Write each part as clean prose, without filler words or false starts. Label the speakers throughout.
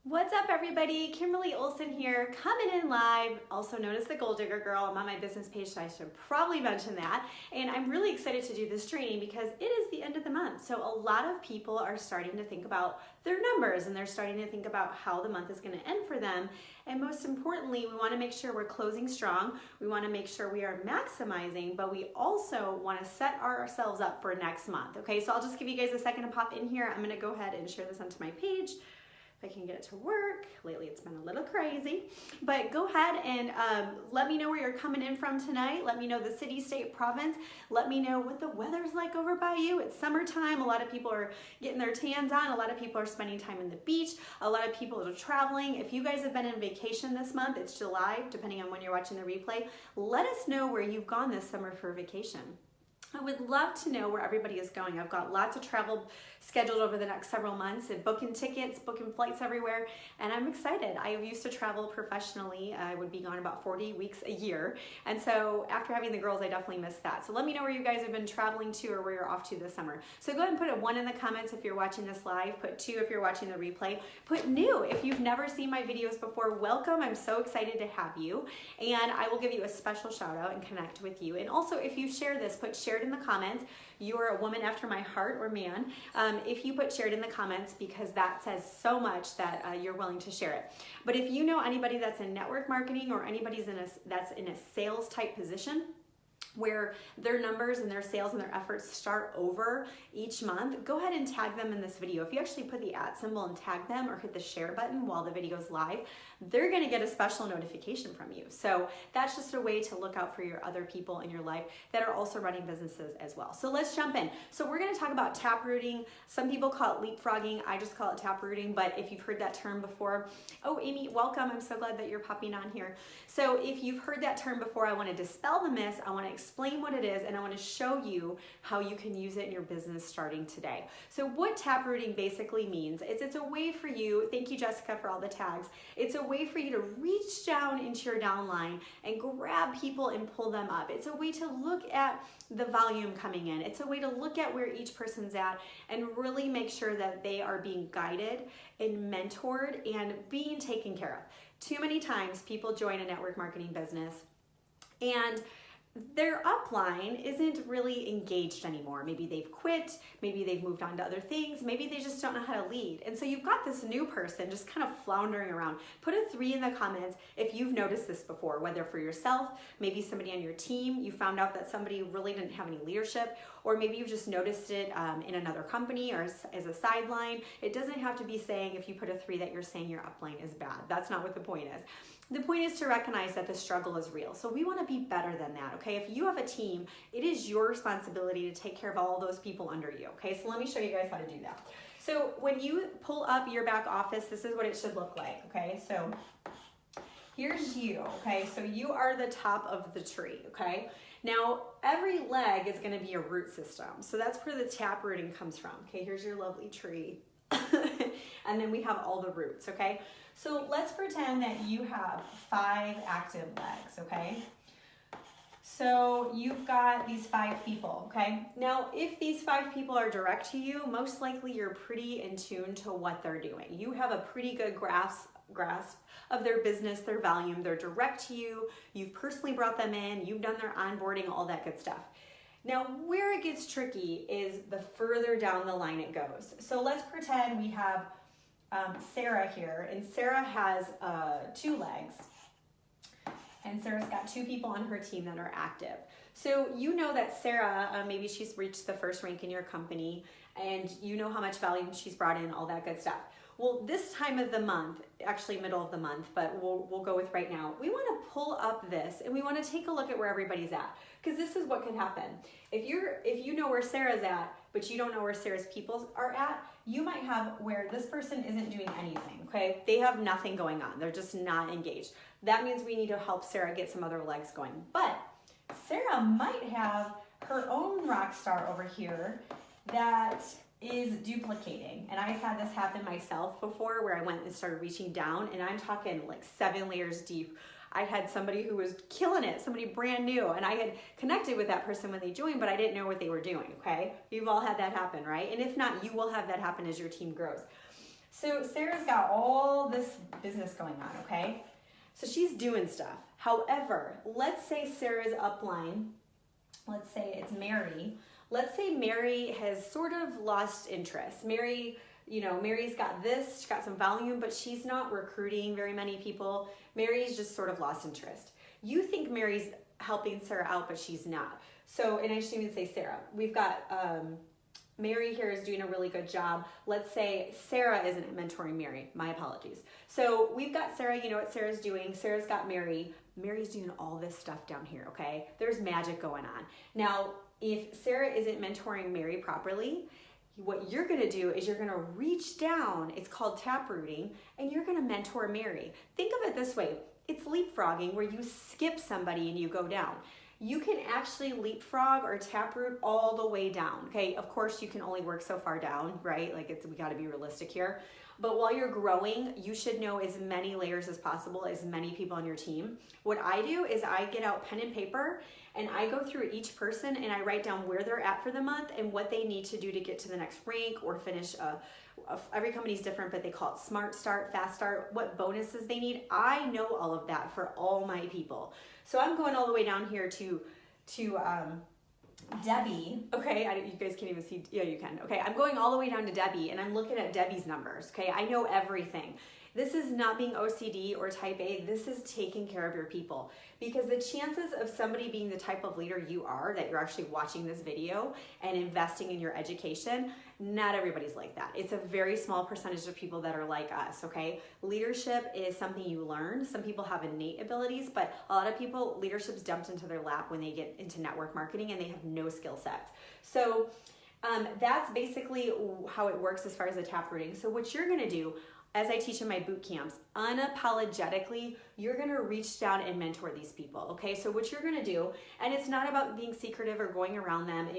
Speaker 1: What's up, everybody? Kimberly Olson here, coming in live, also known as the Gold Digger Girl. I'm on my business page, so I should probably mention that. And I'm really excited to do this training because it is the end of the month. So a lot of people are starting to think about their numbers and they're starting to think about how the month is going to end for them. And most importantly, we want to make sure we're closing strong. We want to make sure we are maximizing, but we also want to set ourselves up for next month. Okay, so I'll just give you guys a second to pop in here. I'm going to go ahead and share this onto my page. I can get it to work. Lately it's been a little crazy, but go ahead and let me know where you're coming in from tonight. Let me know the city, state, province. Let me know what the weather's like over by you. It's summertime. A lot of people are getting their tans on. A lot of people are spending time in the beach. A lot of people are traveling. If you guys have been on vacation this month, it's July, depending on when you're watching the replay, let us know where you've gone this summer for vacation. I would love to know where everybody is going. I've got lots of travel scheduled over the next several months and booking tickets, booking flights everywhere, and I'm excited. I used to travel professionally. I would be gone about 40 weeks a year, and so after having the girls, I definitely missed that. So let me know where you guys have been traveling to or where you're off to this summer. So go ahead and put a 1 in the comments if you're watching this live, put 2 if you're watching the replay, put new if you've never seen my videos before. Welcome, I'm so excited to have you, and I will give you a special shout out and connect with you. And also, if you share this, put shared in the comments. You're a woman after my heart, or man, if you put shared in the comments, because that says so much that you're willing to share it. But if you know anybody that's in network marketing or anybody's that's in a sales type position, where their numbers and their sales and their efforts start over each month, go ahead and tag them in this video. If you actually put the @ symbol and tag them or hit the share button while the video is live, they're gonna get a special notification from you. So that's just a way to look out for your other people in your life that are also running businesses as well. So let's jump in. So we're gonna talk about taprooting. Some people call it leapfrogging. I just call it taprooting, but if you've heard that term before, oh, Amy, welcome. I'm so glad that you're popping on here. So if you've heard that term before, I wanna dispel the myths. I wanna explain what it is, and I want to show you how you can use it in your business starting today. So what taprooting basically means is it's a way for you, thank you Jessica for all the tags, it's a way for you to reach down into your downline and grab people and pull them up. It's a way to look at the volume coming in. It's a way to look at where each person's at and really make sure that they are being guided and mentored and being taken care of. Too many times people join a network marketing business and their upline isn't really engaged anymore. Maybe they've quit, maybe they've moved on to other things, maybe they just don't know how to lead. And so you've got this new person just kind of floundering around. Put a 3 in the comments if you've noticed this before, whether for yourself, maybe somebody on your team, you found out that somebody really didn't have any leadership, or maybe you've just noticed it in another company or as a sideline. It doesn't have to be saying if you put a 3 that you're saying your upline is bad. That's not what the point is. The point is to recognize that the struggle is real. So we want to be better than that, okay? If you have a team, it is your responsibility to take care of all those people under you, okay? So let me show you guys how to do that. So when you pull up your back office, this is what it should look like, okay? So here's you, okay? So you are the top of the tree, okay? Now, every leg is going to be a root system. So that's where the taprooting comes from, okay? Here's your lovely tree. And then we have all the roots, okay? So let's pretend that you have 5 active legs, okay? So you've got these 5 people, okay? Now, if these 5 people are direct to you, most likely you're pretty in tune to what they're doing. You have a pretty good grasp of their business, their volume, they're direct to you, you've personally brought them in, you've done their onboarding, all that good stuff. Now, where it gets tricky is the further down the line it goes. So let's pretend we have Sarah here, and Sarah has 2 legs, and Sarah's got 2 people on her team that are active. So you know that Sarah, maybe she's reached the first rank in your company, and you know how much volume she's brought in, all that good stuff. Well, this time of the month, actually middle of the month, but we'll go with right now, we want to pull up this and we want to take a look at where everybody's at, because this is what can happen. If you know where Sarah's at, but you don't know where Sarah's people are at, you might have where this person isn't doing anything, okay? They have nothing going on. They're just not engaged. That means we need to help Sarah get some other legs going. But Sarah might have her own rock star over here that is duplicating. And I've had this happen myself before, where I went and started reaching down, and I'm talking like 7 layers deep. I had somebody who was killing it, somebody brand new, and I had connected with that person when they joined, but I didn't know what they were doing, okay? You've all had that happen, right? And if not, you will have that happen as your team grows. So Sarah's got all this business going on, okay? So she's doing stuff. However, let's say Sarah's upline, let's say it's Mary. Let's say Mary has sort of lost interest. Mary, Mary's got this, she's got some volume, but she's not recruiting very many people. Mary's just sort of lost interest. You think Mary's helping Sarah out, but she's not. So, and I shouldn't even say Sarah. We've got Mary here is doing a really good job. Let's say Sarah isn't mentoring Mary. My apologies. So we've got Sarah, you know what Sarah's doing. Sarah's got Mary. Mary's doing all this stuff down here, okay? There's magic going on. Now, if Sarah isn't mentoring Mary properly, what you're gonna do is you're gonna reach down, it's called taprooting, and you're gonna mentor Mary. Think of it this way. It's leapfrogging where you skip somebody and you go down. You can actually leapfrog or taproot all the way down, okay? Of course, you can only work so far down, right? Like we gotta be realistic here. But while you're growing, you should know as many layers as possible, as many people on your team. What I do is I get out pen and paper and I go through each person and I write down where they're at for the month and what they need to do to get to the next rank or finish every company's different, but they call it smart start, fast start, what bonuses they need. I know all of that for all my people. So I'm going all the way down here to Debbie, okay, you guys can't even see, yeah, you can. Okay, I'm going all the way down to Debbie and I'm looking at Debbie's numbers, okay? I know everything. This is not being OCD or type A, this is taking care of your people. Because the chances of somebody being the type of leader you are, that you're actually watching this video and investing in your education, not everybody's like that. It's a very small percentage of people that are like us, okay? Leadership is something you learn. Some people have innate abilities, but a lot of people, leadership's dumped into their lap when they get into network marketing and they have no skill sets. So that's basically how it works as far as the taprooting. So what you're gonna do, as I teach in my boot camps, unapologetically, you're gonna reach down and mentor these people, okay? So what you're gonna do, and it's not about being secretive or going around them, and,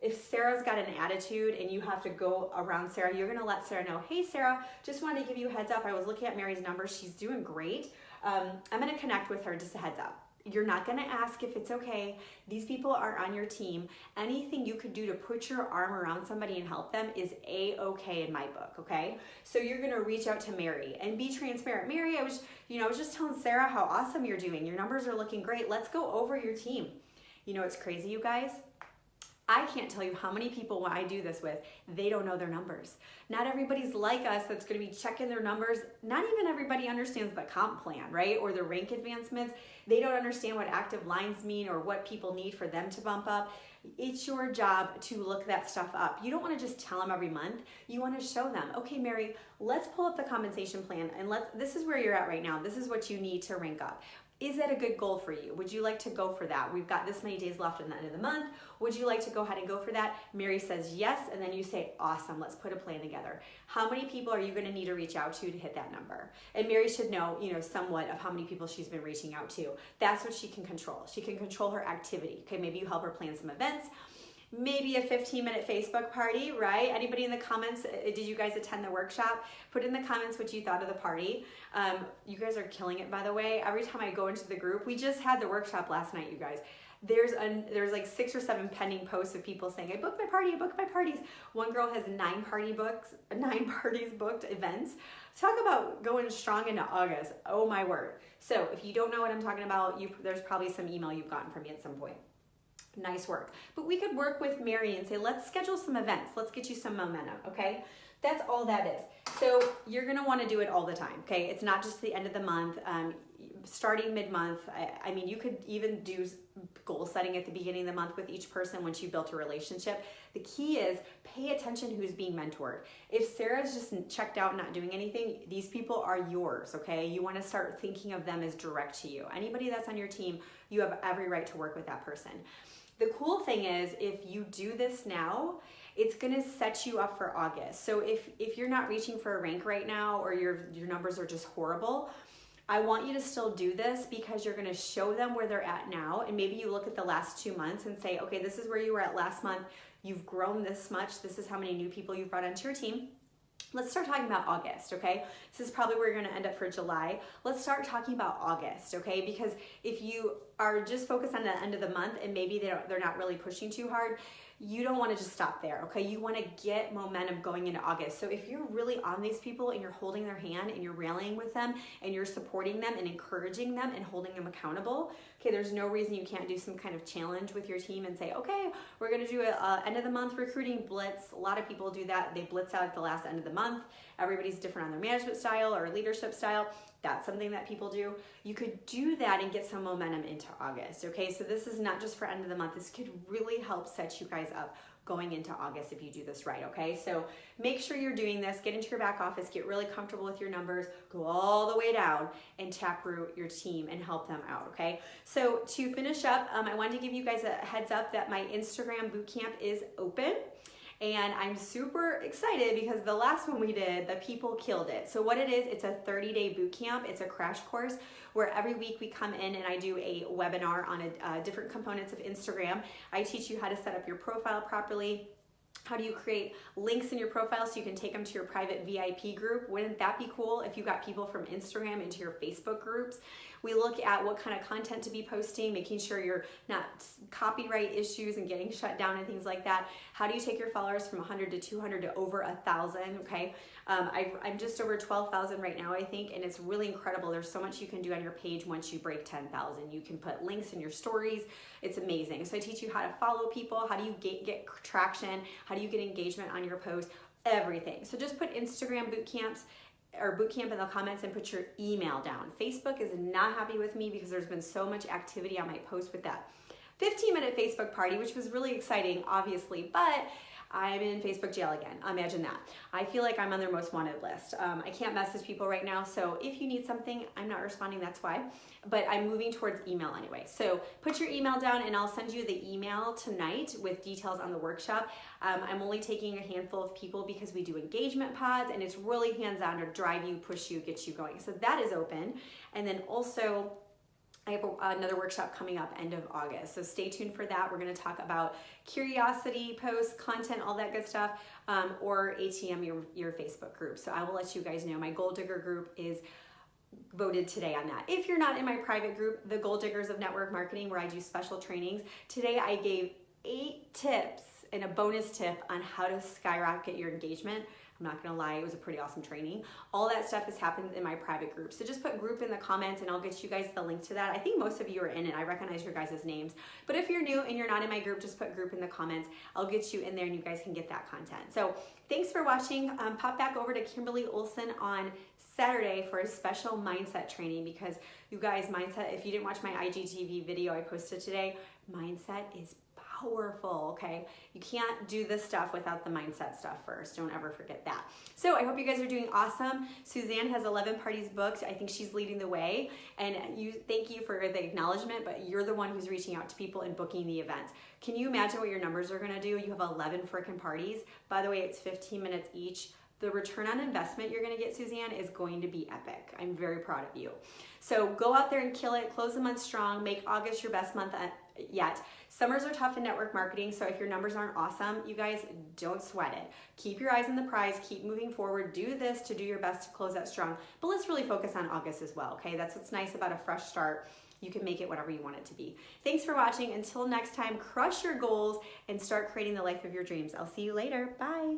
Speaker 1: if Sarah's got an attitude and you have to go around Sarah, you're gonna let Sarah know, hey Sarah, just wanted to give you a heads up. I was looking at Mary's numbers, she's doing great. I'm gonna connect with her, just a heads up. You're not gonna ask if it's okay. These people are on your team. Anything you could do to put your arm around somebody and help them is A-okay in my book, okay? So you're gonna reach out to Mary and be transparent. Mary, I was just telling Sarah how awesome you're doing. Your numbers are looking great. Let's go over your team. You know, it's crazy, you guys. I can't tell you how many people when I do this with, they don't know their numbers. Not everybody's like us that's gonna be checking their numbers. Not even everybody understands the comp plan, right? Or the rank advancements. They don't understand what active lines mean or what people need for them to bump up. It's your job to look that stuff up. You don't wanna just tell them every month. You wanna show them, okay, Mary, let's pull up the compensation plan and this is where you're at right now. This is what you need to rank up. Is that a good goal for you? Would you like to go for that? We've got this many days left in the end of the month. Would you like to go ahead and go for that? Mary says yes, and then you say, awesome, let's put a plan together. How many people are you gonna need to reach out to hit that number? And Mary should know, somewhat of how many people she's been reaching out to. That's what she can control. She can control her activity. Okay, maybe you help her plan some events. Maybe a 15-minute Facebook party, right? Anybody in the comments, did you guys attend the workshop? Put in the comments what you thought of the party. You guys are killing it, by the way. Every time I go into the group, we just had the workshop last night, you guys. There's like 6 or 7 pending posts of people saying, I booked my party, I booked my parties. One girl has 9 parties booked, events. Talk about going strong into August. Oh my word. So if you don't know what I'm talking about, there's probably some email you've gotten from me at some point. Nice work. But we could work with Mary and say, let's schedule some events. Let's get you some momentum, okay? That's all that is. So you're gonna wanna do it all the time, okay? It's not just the end of the month. Starting mid-month, I mean, you could even do goal setting at the beginning of the month with each person once you built a relationship. The key is pay attention who's being mentored. If Sarah's just checked out, not doing anything, these people are yours, okay? You wanna start thinking of them as direct to you. Anybody that's on your team, you have every right to work with that person. The cool thing is if you do this now, it's gonna set you up for August. So if you're not reaching for a rank right now or your numbers are just horrible, I want you to still do this because you're gonna show them where they're at now, and maybe you look at the last 2 months and say, okay, this is where you were at last month, you've grown this much, this is how many new people you've brought onto your team. Let's start talking about August, okay? This is probably where you're gonna end up for July. Let's start talking about August, okay? Because if you are just focused on the end of the month and maybe they're not really pushing too hard, you don't want to just stop there, okay? You want to get momentum going into August. So if you're really on these people and you're holding their hand and you're rallying with them and you're supporting them and encouraging them and holding them accountable, okay, there's no reason you can't do some kind of challenge with your team and say, okay, we're going to do a end of the month recruiting blitz. A lot of people do that. They blitz out at the last end of the month. Everybody's different on their management style or leadership style. That's something that people do. You could do that and get some momentum into August, okay? So this is not just for end of the month. This could really help set you guys up going into August if you do this right, okay? So make sure you're doing this. Get into your back office, get really comfortable with your numbers, go all the way down and taproot your team and help them out, okay? So to finish up, I wanted to give you guys a heads up that my Instagram bootcamp is open. And I'm super excited because the last one we did, the people killed it. So what it is, it's a 30-day boot camp. It's a crash course where every week we come in and I do a webinar on different components of Instagram. I teach you how to set up your profile properly. How do you create links in your profile so you can take them to your private VIP group? Wouldn't that be cool if you got people from Instagram into your Facebook groups? We look at what kind of content to be posting, making sure you're not copyright issues and getting shut down and things like that. How do you take your followers from 100 to 200 to over 1,000, okay? I'm just over 12,000 right now, I think, and it's really incredible. There's so much you can do on your page once you break 10,000. You can put links in your stories. It's amazing. So I teach you how to follow people, how do you get traction, how do you get engagement on your posts, everything. So just put Instagram bootcamps or bootcamp in the comments and put your email down. Facebook is not happy with me because there's been so much activity on my post with that 15-minute Facebook party, which was really exciting, obviously, but I'm in Facebook jail again. Imagine that. I feel like I'm on their most wanted list. I can't message people right now, so if you need something, I'm not responding, that's why. But I'm moving towards email anyway. So put your email down and I'll send you the email tonight with details on the workshop. I'm only taking a handful of people because we do engagement pods and it's really hands-on to drive you, push you, get you going. So that is open. And then also, I have another workshop coming up end of August. So stay tuned for that. We're going to talk about curiosity posts, content, all that good stuff, or ATM, your Facebook group. So I will let you guys know. My Gold Digger group is voted today on that. If you're not in my private group, the Gold Diggers of Network Marketing, where I do special trainings, today I gave 8 tips and a bonus tip on how to skyrocket your engagement. I'm not gonna lie, it was a pretty awesome training. All that stuff has happened in my private group. So just put group in the comments and I'll get you guys the link to that. I think most of you are in it. I recognize your guys' names. But if you're new and you're not in my group, just put group in the comments. I'll get you in there and you guys can get that content. So thanks for watching. Pop back over to Kimberly Olson on Saturday for a special mindset training because you guys, mindset, if you didn't watch my IGTV video I posted today, mindset is powerful, okay? You can't do this stuff without the mindset stuff first. Don't ever forget that. So I hope you guys are doing awesome. Suzanne has 11 parties booked. I think she's leading the way. And thank you for the acknowledgement, but you're the one who's reaching out to people and booking the events. Can you imagine what your numbers are gonna do? You have 11 frickin' parties. By the way, it's 15 minutes each. The return on investment you're gonna get, Suzanne, is going to be epic. I'm very proud of you. So go out there and kill it, close the month strong, make August your best month yet. Summers are tough in network marketing, so if your numbers aren't awesome, you guys, don't sweat it. Keep your eyes on the prize, keep moving forward, do this to do your best to close that strong. But let's really focus on August as well, okay? That's what's nice about a fresh start. You can make it whatever you want it to be. Thanks for watching. Until next time, crush your goals and start creating the life of your dreams. I'll see you later. Bye.